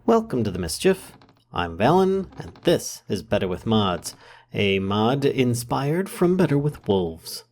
Welcome to the Mischief. I'm Vallen, and this is Better with Mods, a mod inspired from Better with Wolves.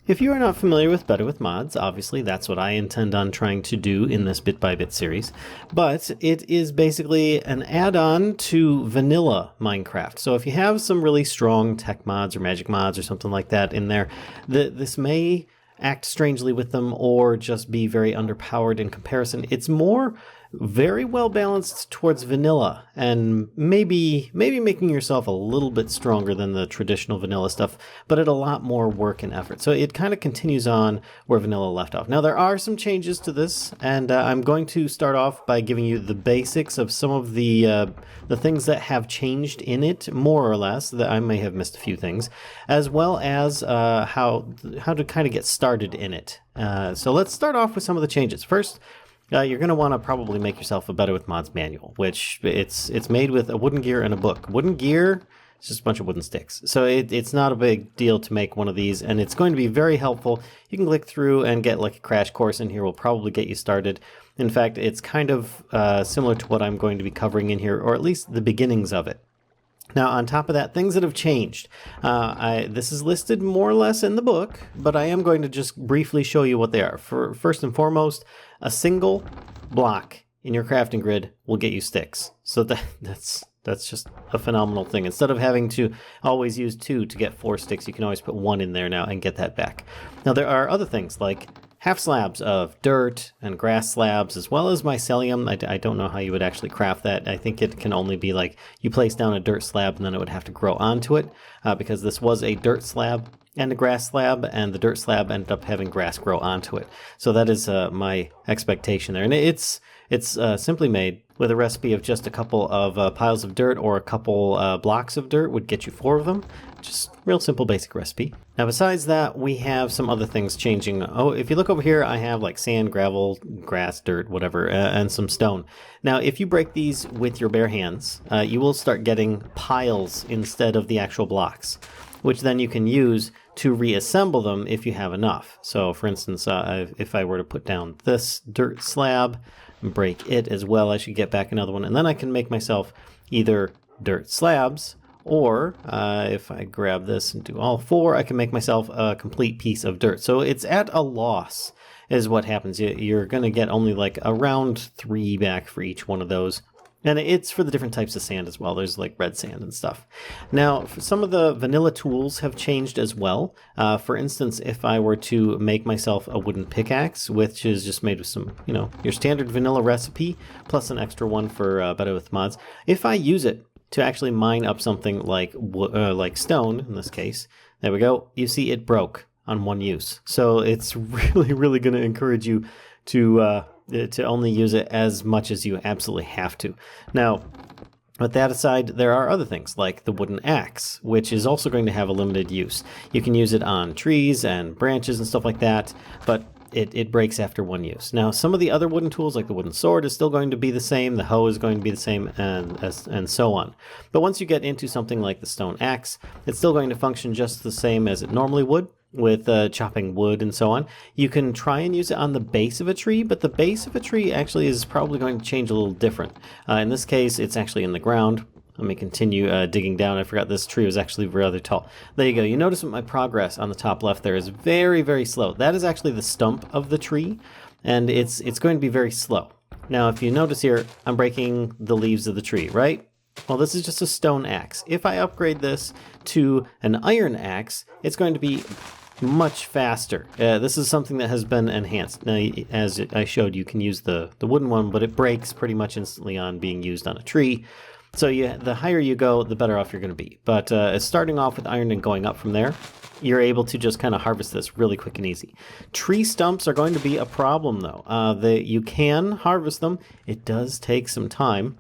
If you are not familiar with Better with Mods, obviously that's what I intend on trying to do in this bit-by-bit series, but it is basically an add-on to vanilla Minecraft. So if you have some really strong tech mods or magic mods or something like that in there, this may act strangely with them or just be very underpowered in comparison. It's more very well balanced towards vanilla and maybe making yourself a little bit stronger than the traditional vanilla stuff, but at a lot more work and effort. So it kind of continues on where vanilla left off. Now there are some changes to this, and I'm going to start off by giving you the basics of some of the things that have changed in it, more or less. That I may have missed a few things, as well as how to kind of get started in it. So let's start off with some of the changes. First, you're going to want to probably make yourself a Better with Mods manual, which it's made with a wooden gear and a book. Wooden gear, it's just a bunch of wooden sticks. So it's not a big deal to make one of these, and it's going to be very helpful. You can click through and get like a crash course in here. Will probably get you started. In fact, it's kind of similar to what I'm going to be covering in here, or at least the beginnings of it. Now, on top of that, things that have changed. This is listed more or less in the book, but I am going to just briefly show you what they are. First and foremost, a single block in your crafting grid will get you sticks. So that's just a phenomenal thing. Instead of having to always use 2 to get 4 sticks, you can always put 1 in there now and get that back. Now, there are other things like half slabs of dirt and grass slabs, as well as mycelium. I don't know how you would actually craft that. I think it can only be like you place down a dirt slab and then it would have to grow onto it, because this was a dirt slab and a grass slab, and the dirt slab ended up having grass grow onto it. So that is my expectation there. And it's simply made with a recipe of just a couple of piles of dirt, or a couple blocks of dirt would get you 4 of them. Just real simple basic recipe. Now besides that, we have some other things changing. Oh, if you look over here, I have like sand, gravel, grass, dirt, whatever, and some stone. Now if you break these with your bare hands, you will start getting piles instead of the actual blocks, which then you can use to reassemble them if you have enough. So for instance, if I were to put down this dirt slab and break it as well, I should get back another one, and then I can make myself either dirt slabs, or if I grab this and do all 4, I can make myself a complete piece of dirt. So it's at a loss is what happens. You're going to get only like around 3 back for each one of those. And it's for the different types of sand as well. There's like red sand and stuff. Now, some of the vanilla tools have changed as well. For instance, if I were to make myself a wooden pickaxe, which is just made with some, your standard vanilla recipe, plus an extra one for Better with Mods. If I use it to actually mine up something like stone, in this case, there we go. You see it broke on one use. So it's really, really going to encourage you to only use it as much as you absolutely have to. Now, with that aside, there are other things like the wooden axe, which is also going to have a limited use. You can use it on trees and branches and stuff like that, but it breaks after one use. Now, some of the other wooden tools, like the wooden sword, is still going to be the same, the hoe is going to be the same, and so on. But once you get into something like the stone axe, it's still going to function just the same as it normally would, with chopping wood and so on. You can try and use it on the base of a tree, but the base of a tree actually is probably going to change a little different. In this case, it's actually in the ground. Let me continue digging down. I forgot this tree was actually rather tall. There you go. You notice that my progress on the top left there is very, very slow. That is actually the stump of the tree, and it's going to be very slow. Now, if you notice here, I'm breaking the leaves of the tree, right? Well, this is just a stone axe. If I upgrade this to an iron axe, it's going to be much faster. This is something that has been enhanced. Now, as I showed, you can use the wooden one, but it breaks pretty much instantly on being used on a tree. So the higher you go, the better off you're going to be. But starting off with iron and going up from there, you're able to just kind of harvest this really quick and easy. Tree stumps are going to be a problem, though. You can harvest them. It does take some time.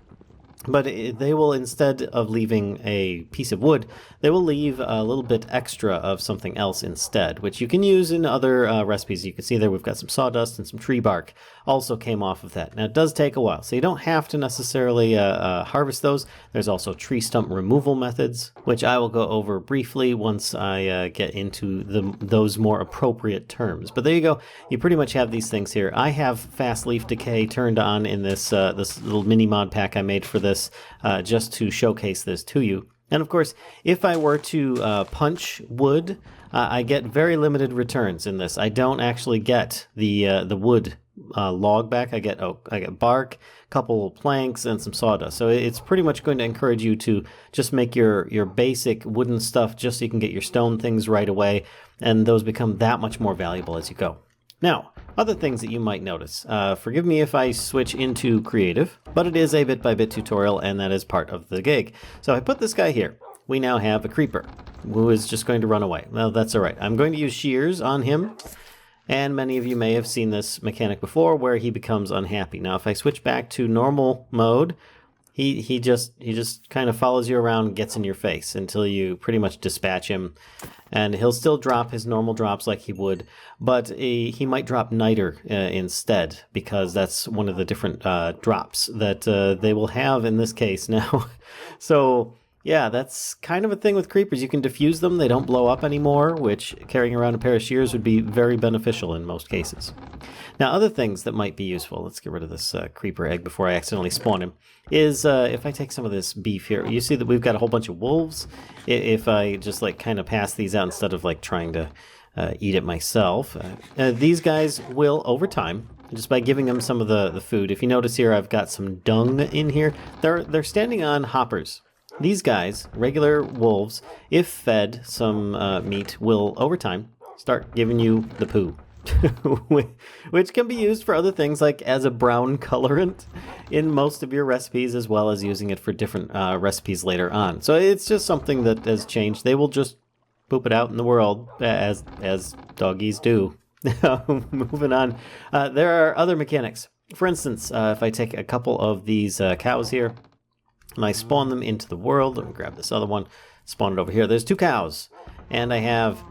But they will, instead of leaving a piece of wood, they will leave a little bit extra of something else instead, which you can use in other recipes. You can see there we've got some sawdust and some tree bark also came off of that. Now, it does take a while, so you don't have to necessarily harvest those. There's also tree stump removal methods, which I will go over briefly once I get into those more appropriate terms. But there you go. You pretty much have these things here. I have fast leaf decay turned on in this little mini mod pack I made for this, just to showcase this to you. And of course, if I were to punch wood, I get very limited returns in this. I don't actually get the wood log back. I get bark, a couple planks, and some sawdust. So it's pretty much going to encourage you to just make your basic wooden stuff just so you can get your stone things right away, and those become that much more valuable as you go. Now, other things that you might notice. Forgive me if I switch into creative, but it is a bit-by-bit tutorial, and that is part of the gig. So I put this guy here. We now have a creeper who is just going to run away. Well, that's all right. I'm going to use shears on him, and many of you may have seen this mechanic before where he becomes unhappy. Now, if I switch back to normal mode, he just kind of follows you around and gets in your face until you pretty much dispatch him. And he'll still drop his normal drops like he would, but he might drop niter instead, because that's one of the different drops that they will have in this case now. So yeah, that's kind of a thing with creepers. You can diffuse them. They don't blow up anymore, which carrying around a pair of shears would be very beneficial in most cases. Now, other things that might be useful, let's get rid of this creeper egg before I accidentally spawn him, is if I take some of this beef here, you see that we've got a whole bunch of wolves. If I just like kind of pass these out instead of like trying to eat it myself, these guys will, over time, just by giving them some of the food. If you notice here, I've got some dung in here. They're standing on hoppers. These guys, regular wolves, if fed some meat, will, over time, start giving you the poo. Which can be used for other things, like as a brown colorant in most of your recipes, as well as using it for different recipes later on. So it's just something that has changed. They will just poop it out in the world, as doggies do. Moving on. There are other mechanics. For instance, if I take a couple of these cows here, and I spawn them into the world, let me grab this other one, spawn it over here. There's 2 cows, and I have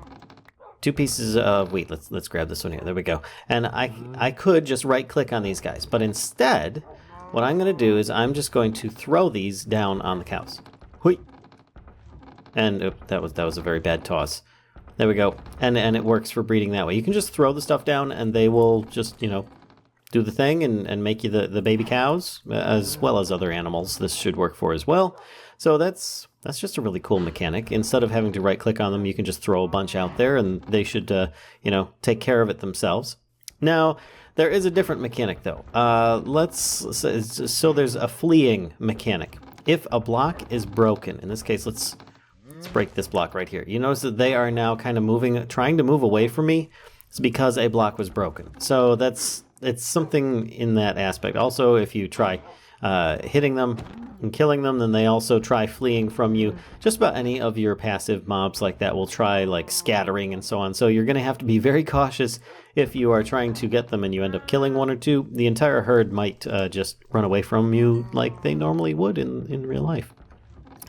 2 pieces of wheat. Let's grab this one here. There we go. And I could just right click on these guys, but instead what I'm going to do is I'm just going to throw these down on the cows. Hui. And that was a very bad toss. There we go. And it works for breeding that way. You can just throw the stuff down and they will just, do the thing and make you the baby cows, as well as other animals this should work for as well. So that's just a really cool mechanic. Instead of having to right click on them, you can just throw a bunch out there and they should, take care of it themselves. Now, there is a different mechanic though. So there's a fleeing mechanic. If a block is broken, in this case, let's break this block right here. You notice that they are now kind of trying to move away from me. It's because a block was broken. So it's something in that aspect. Also, if you try hitting them and killing them, then they also try fleeing from you. Just about any of your passive mobs like that will try like scattering and so on. So you're going to have to be very cautious if you are trying to get them and you end up killing 1 or 2. The entire herd might just run away from you like they normally would in real life.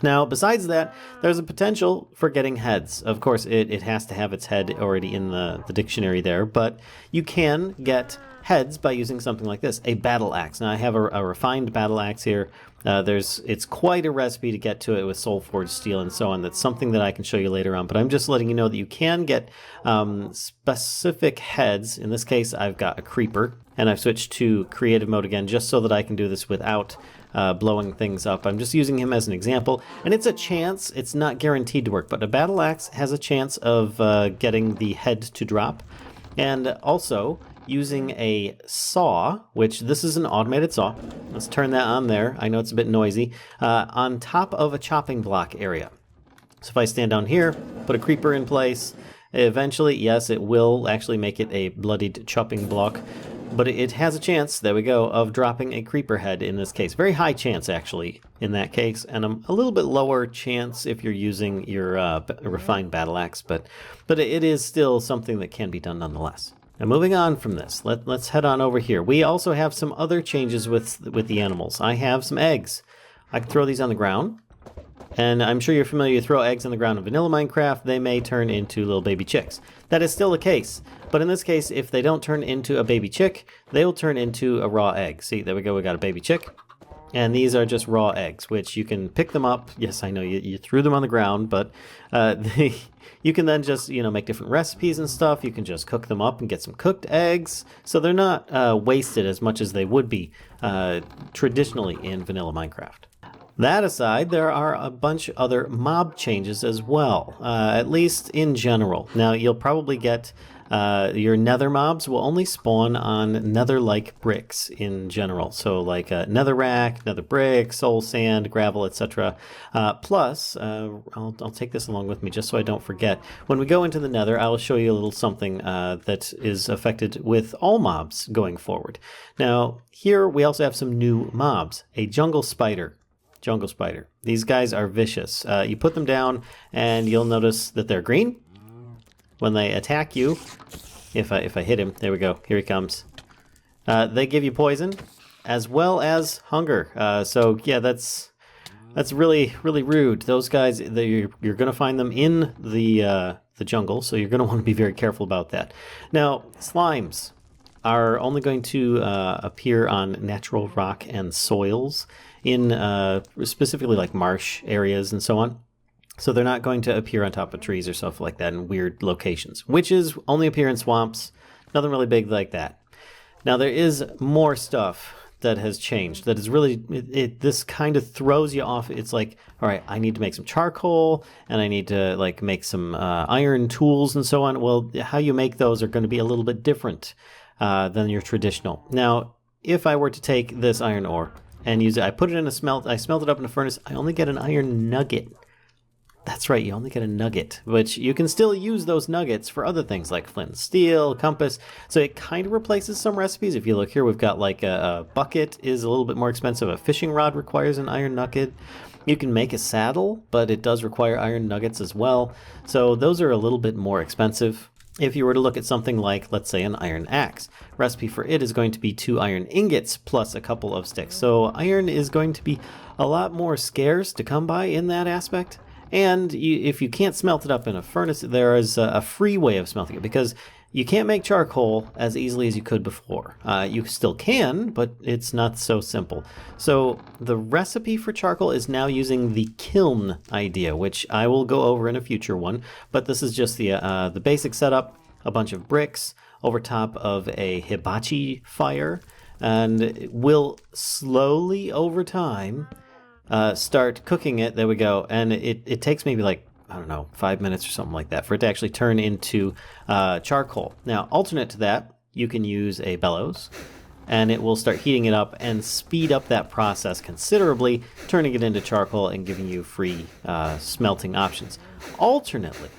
Now, besides that, there's a potential for getting heads. Of course, it has to have its head already in the dictionary there, but you can get heads by using something like this, a battle axe. Now, I have a refined battle axe here. It's quite a recipe to get to it with soul-forged steel and so on. That's something that I can show you later on, but I'm just letting you know that you can get specific heads. In this case, I've got a creeper, and I've switched to creative mode again just so that I can do this without blowing things up. I'm just using him as an example, and it's a chance. It's not guaranteed to work, but a battle axe has a chance of getting the head to drop. And also, using a saw, which this is an automated saw. Let's turn that on there. I know it's a bit noisy. On top of a chopping block area. So if I stand down here, put a creeper in place, eventually, yes, it will actually make it a bloodied chopping block. But it has a chance, there we go, of dropping a creeper head in this case. Very high chance, actually, in that case. And a little bit lower chance if you're using your refined battle axe. But it is still something that can be done nonetheless. Now, moving on from this, let's head on over here. We also have some other changes with the animals. I have some eggs. I can throw these on the ground. And I'm sure you're familiar, you throw eggs on the ground in vanilla Minecraft, they may turn into little baby chicks. That is still the case. But in this case, if they don't turn into a baby chick, they will turn into a raw egg. See, there we go, we got a baby chick. And these are just raw eggs, which you can pick them up. Yes, I know you threw them on the ground, but you can then just, make different recipes and stuff. You can just cook them up and get some cooked eggs. So they're not wasted as much as they would be traditionally in vanilla Minecraft. That aside, there are a bunch of other mob changes as well, at least in general. Now, you'll probably get your nether mobs will only spawn on nether-like bricks in general. So like netherrack, nether brick, soul sand, gravel, etc. Plus, I'll take this along with me just so I don't forget. When we go into the nether, I'll show you a little something that is affected with all mobs going forward. Now, here we also have some new mobs. A jungle spider. Jungle spider. These guys are vicious. You put them down and you'll notice that they're green. When they attack you, if I hit him, there we go, here he comes. They give you poison as well as hunger. So yeah, that's really, really rude. Those guys, you're going to find them in the jungle, so you're going to want to be very careful about that. Now, slimes are only going to appear on natural rock and soils in specifically like marsh areas and so on. So they're not going to appear on top of trees or stuff like that in weird locations. Witches only appear in swamps. Nothing really big like that. Now there is more stuff that has changed. That is really, this kind of throws you off. It's like, all right, I need to make some charcoal and I need to like make some iron tools and so on. Well, how you make those are going to be a little bit different than your traditional. Now, if I were to take this iron ore and use it, I put it in a I smelt it up in a furnace, I only get an iron nugget. That's right, you only get a nugget, which you can still use those nuggets for other things like flint and steel, compass. So it kind of replaces some recipes. If you look here, we've got like a bucket is a little bit more expensive. A fishing rod requires an iron nugget. You can make a saddle, but it does require iron nuggets as well. So those are a little bit more expensive. If you were to look at something like, let's say, an iron axe, recipe for it is going to be 2 iron ingots plus a couple of sticks. So iron is going to be a lot more scarce to come by in that aspect. And if you can't smelt it up in a furnace, there is a free way of smelting it, because you can't make charcoal as easily as you could before. You still can, but it's not so simple. So the recipe for charcoal is now using the kiln idea, which I will go over in a future one. But this is just the basic setup, a bunch of bricks over top of a hibachi fire, and it will slowly over time start cooking it. There we go. And it takes maybe like, I don't know, 5 minutes or something like that for it to actually turn into charcoal. Now, alternate to that, you can use a bellows and it will start heating it up and speed up that process considerably, turning it into charcoal and giving you free smelting options. Alternately,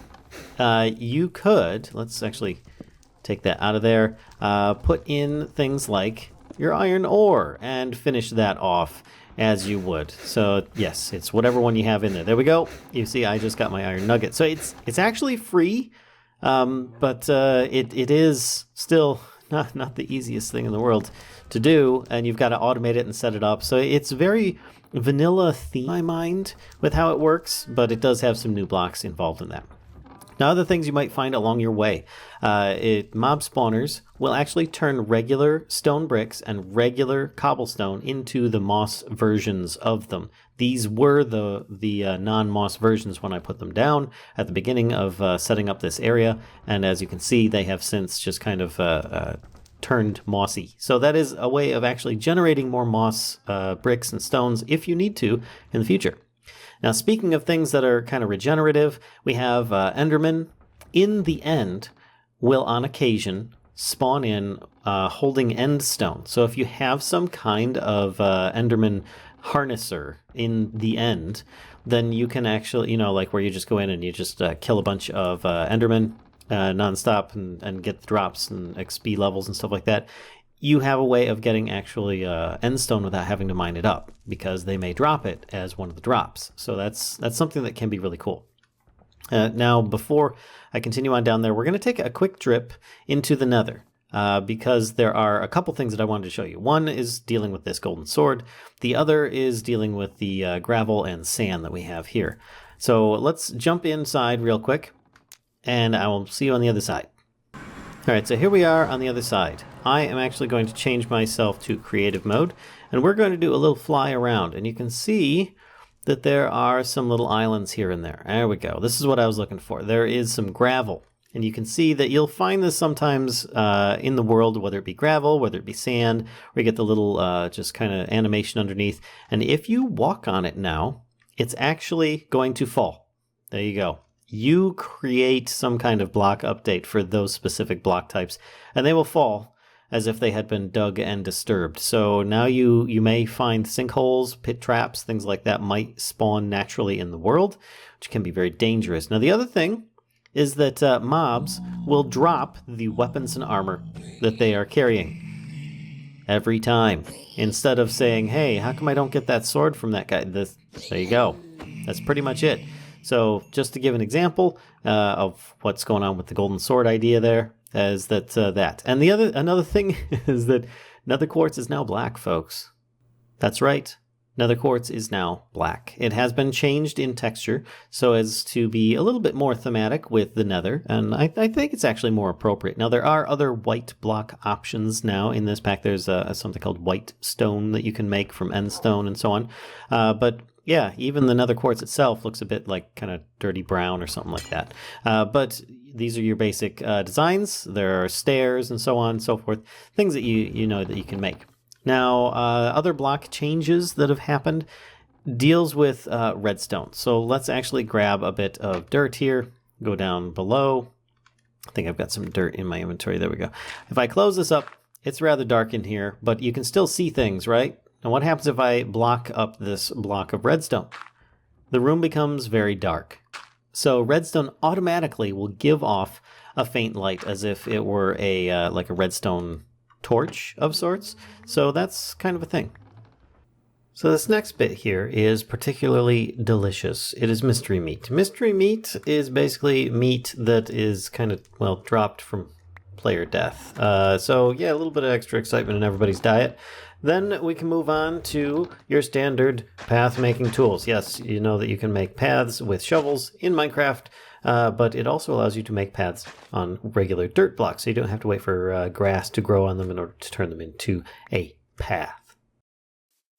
you could, let's actually take that out of there, put in things like your iron ore and finish that off as you would. So yes, it's whatever one you have in there. There we go. You see, I just got my iron nugget. So it's actually free, but it is still not the easiest thing in the world to do, and you've got to automate it and set it up. So it's very vanilla theme in my mind with how it works, but it does have some new blocks involved in that. Now, other things you might find along your way. Mob spawners will actually turn regular stone bricks and regular cobblestone into the moss versions of them. These were the non-moss versions when I put them down at the beginning of setting up this area. And as you can see, they have since just kind of turned mossy. So that is a way of actually generating more moss bricks and stones if you need to in the future. Now, speaking of things that are kind of regenerative, we have Enderman. In the end, will on occasion spawn in holding end stone. So if you have some kind of Enderman harnesser in the end, then you can actually, like where you just go in and you just kill a bunch of Enderman nonstop and get the drops and XP levels and stuff like that. You have a way of getting actually end stone without having to mine it up, because they may drop it as one of the drops. So that's something that can be really cool. Now, before I continue on down there, we're going to take a quick trip into the nether. because there are a couple things that I wanted to show you. One is dealing with this golden sword. The other is dealing with the gravel and sand that we have here. So let's jump inside real quick, and I will see you on the other side. All right, so here we are on the other side. I am actually going to change myself to creative mode, and we're going to do a little fly around. And you can see that there are some little islands here and there. There we go. This is what I was looking for. There is some gravel. And you can see that you'll find this sometimes in the world, whether it be gravel, whether it be sand, where you get the little just kind of animation underneath. And if you walk on it now, it's actually going to fall. There you go. You create some kind of block update for those specific block types, and they will fall as if they had been dug and disturbed. So now you may find sinkholes, pit traps, things like that might spawn naturally in the world, which can be very dangerous. Now the other thing is that mobs will drop the weapons and armor that they are carrying every time. Instead of saying, hey, how come I don't get that sword from that guy? There you go. That's pretty much it. So just to give an example of what's going on with the golden sword idea there, is that And another thing is that nether quartz is now black, folks. That's right. Nether quartz is now black. It has been changed in texture so as to be a little bit more thematic with the nether, and I think it's actually more appropriate. Now, there are other white block options now in this pack. There's something called white stone that you can make from end stone and so on. But yeah, even the nether quartz itself looks a bit like kind of dirty brown or something like that. But these are your basic designs. There are stairs and so on and so forth, things that you know that you can make. Now, other block changes that have happened deals with redstone. So let's actually grab a bit of dirt here, go down below. I think I've got some dirt in my inventory. There we go. If I close this up, it's rather dark in here, but you can still see things, right? And what happens if I block up this block of redstone? The room becomes very dark. So redstone automatically will give off a faint light as if it were a like a redstone torch of sorts. So that's kind of a thing. So this next bit here is particularly delicious. It is mystery meat. Mystery meat is basically meat that is kind of, well, dropped from player death. So yeah, a little bit of extra excitement in everybody's diet. Then we can move on to your standard path making tools. Yes, you know that you can make paths with shovels in Minecraft, but it also allows you to make paths on regular dirt blocks, so you don't have to wait for grass to grow on them in order to turn them into a path.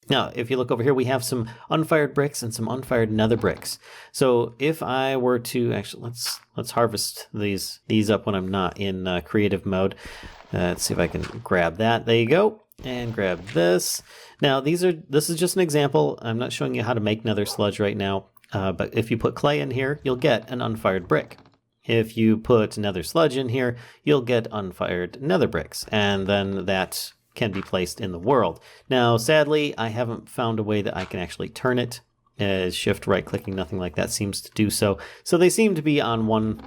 Now, if you look over here, we have some unfired bricks and some unfired nether bricks. So if I were to actually, let's harvest these up when I'm not in creative mode. Let's see if I can grab that. There you go. And grab this. Now, this is just an example. I'm not showing you how to make nether sludge right now, but if you put clay in here, you'll get an unfired brick. If you put nether sludge in here, you'll get unfired nether bricks, and then that can be placed in the world. Now, sadly, I haven't found a way that I can actually turn it. Shift right clicking, nothing like that seems to do so. So they seem to be on one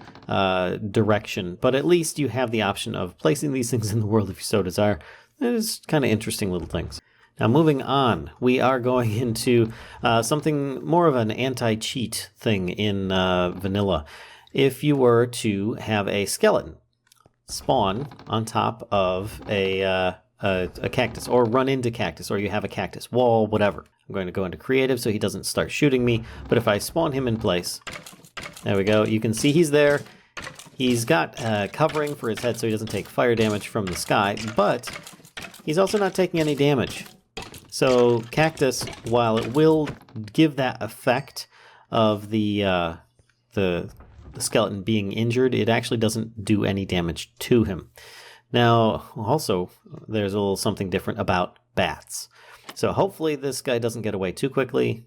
direction, but at least you have the option of placing these things in the world if you so desire. It is kind of interesting little things. Now, moving on, we are going into something more of an anti-cheat thing in vanilla. If you were to have a skeleton spawn on top of a cactus, or run into cactus, or you have a cactus wall, whatever. I'm going to go into creative so he doesn't start shooting me, but if I spawn him in place, there we go, you can see he's there. He's got covering for his head so he doesn't take fire damage from the sky, but he's also not taking any damage. So cactus, while it will give that effect of the skeleton being injured, it actually doesn't do any damage to him. Now, also, there's a little something different about bats. So hopefully this guy doesn't get away too quickly.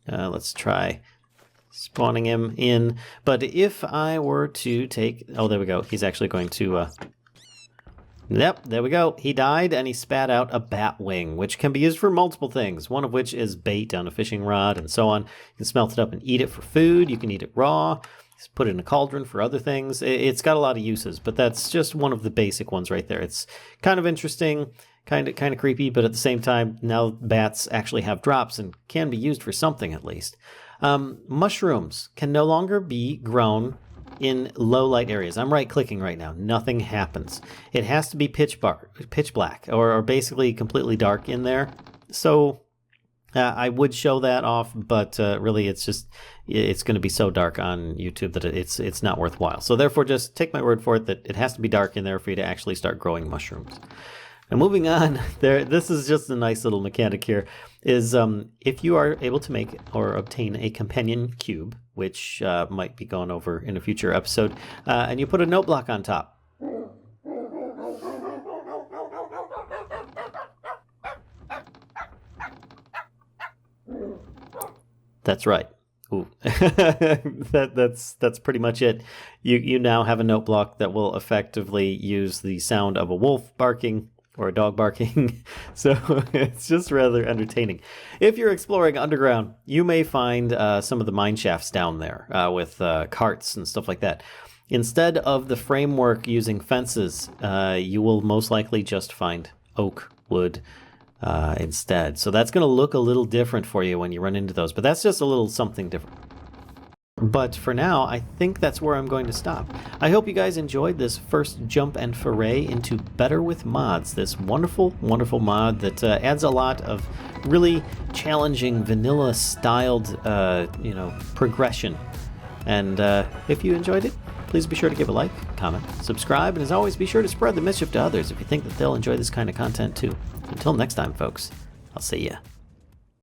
Let's try spawning him in. But if I were to take... Oh, there we go. He's actually going to... Yep, there we go. He died, and he spat out a bat wing, which can be used for multiple things, one of which is bait on a fishing rod and so on. You can smelt it up and eat it for food. You can eat it raw. Just put it in a cauldron for other things. It's got a lot of uses, but that's just one of the basic ones right there. It's kind of interesting, kind of creepy, but at the same time, now bats actually have drops and can be used for something at least. Mushrooms can no longer be grown in low light areas. I'm right clicking right now. Nothing happens. It has to be pitch black, or basically completely dark in there. So I would show that off, but really it's going to be so dark on YouTube that it's not worthwhile. So therefore, just take my word for it that it has to be dark in there for you to actually start growing mushrooms. Now moving on, this is just a nice little mechanic here, is if you are able to make or obtain a companion cube, which might be gone over in a future episode, and you put a note block on top. That's right. Ooh. that's pretty much it. You now have a note block that will effectively use the sound of a wolf barking or a dog barking. So it's just rather entertaining. If you're exploring underground, you may find some of the mine shafts down there with carts and stuff like that. Instead of the framework using fences, you will most likely just find oak, wood, instead. So that's going to look a little different for you when you run into those, but that's just a little something different. But for now, I think that's where I'm going to stop. I hope you guys enjoyed this first jump and foray into Better with Mods, this wonderful, wonderful mod that adds a lot of really challenging vanilla-styled, progression. And if you enjoyed it, please be sure to give a like, comment, subscribe, and as always, be sure to spread the mischief to others if you think that they'll enjoy this kind of content too. Until next time, folks, I'll see ya.